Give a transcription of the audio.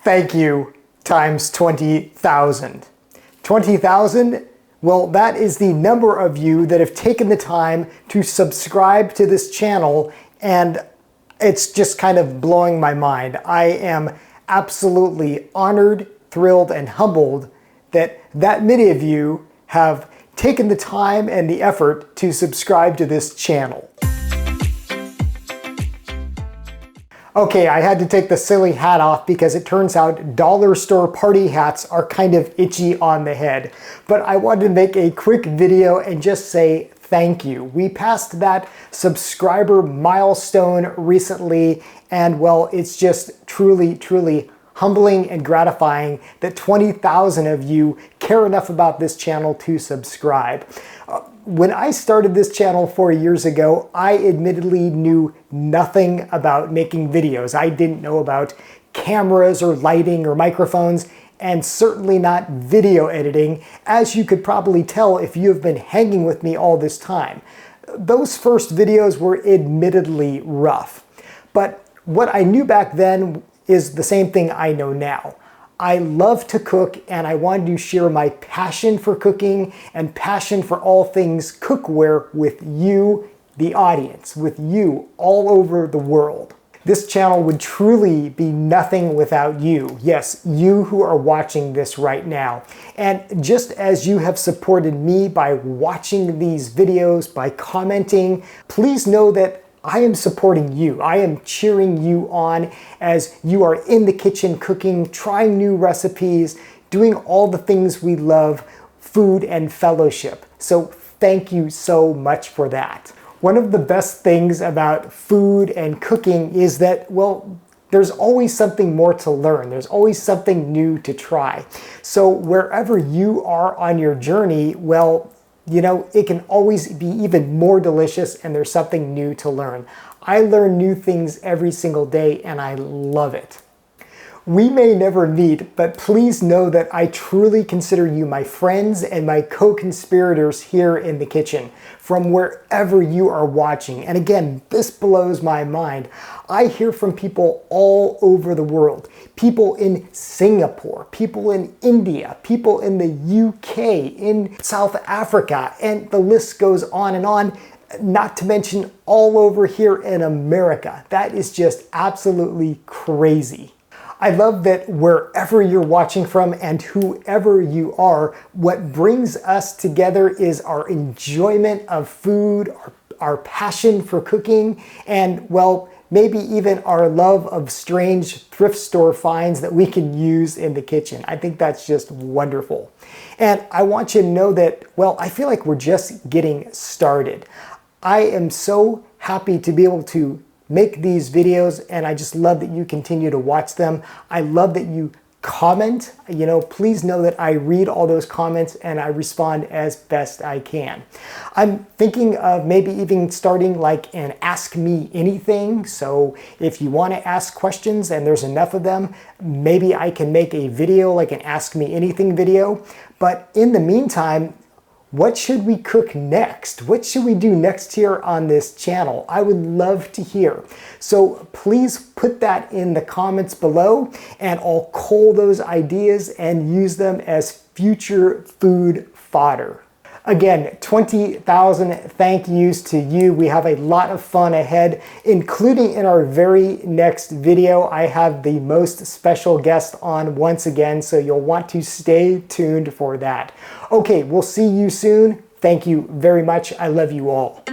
Thank you times 20,000. 20,000, well, that is the number of you that have taken the time to subscribe to this channel, and it's just kind of blowing my mind. I am absolutely honored, thrilled, and humbled that many of you have taken the time and the effort to subscribe to this channel. Okay, I had to take the silly hat off because it turns out dollar store party hats are kind of itchy on the head. But I wanted to make a quick video and just say thank you. We passed that subscriber milestone recently, and well, it's just truly humbling and gratifying that 20,000 of you care enough about this channel to subscribe. When I started this channel 4 years ago, I admittedly knew nothing about making videos. I didn't know about cameras or lighting or microphones, and certainly not video editing, as you could probably tell if you have been hanging with me all this time. Those first videos were admittedly rough, but what I knew back then is the same thing I know now. I love to cook, and I wanted to share my passion for cooking and passion for all things cookware with you, the audience, with you all over the world. This channel would truly be nothing without you. Yes, you who are watching this right now. And just as you have supported me by watching these videos, by commenting, please know that I am supporting you. I am cheering you on as you are in the kitchen cooking, trying new recipes, doing all the things we love, food and fellowship. So thank you so much for that. One of the best things about food and cooking is that, well, there's always something more to learn. There's always something new to try. So wherever you are on your journey, well, you know, it can always be even more delicious, and there's something new to learn. I learn new things every single day, and I love it. We may never meet, but please know that I truly consider you my friends and my co-conspirators here in the kitchen, from wherever you are watching. And again, this blows my mind. I hear from people all over the world. People in Singapore, people in India, people in the UK, in South Africa, and the list goes on and on. Not to mention all over here in America. That is just absolutely crazy. I love that wherever you're watching from and whoever you are, what brings us together is our enjoyment of food, our passion for cooking, and well, maybe even our love of strange thrift store finds that we can use in the kitchen. I think that's just wonderful. And I want you to know that, well, I feel like we're just getting started. I am so happy to be able to make these videos, and I just love that you continue to watch them. I love that you comment. You know, please know that I read all those comments and I respond as best I can. I'm thinking of maybe even starting like an Ask Me Anything. So if you want to ask questions and there's enough of them, maybe I can make a video like an Ask Me Anything video. But in the meantime, what should we cook next? What should we do next here on this channel? I would love to hear. So please put that in the comments below, and I'll cull those ideas and use them as future food fodder. Again, 20,000 thank yous to you. We have a lot of fun ahead, including in our very next video. I have the most special guest on once again, so you'll want to stay tuned for that. Okay, we'll see you soon. Thank you very much. I love you all.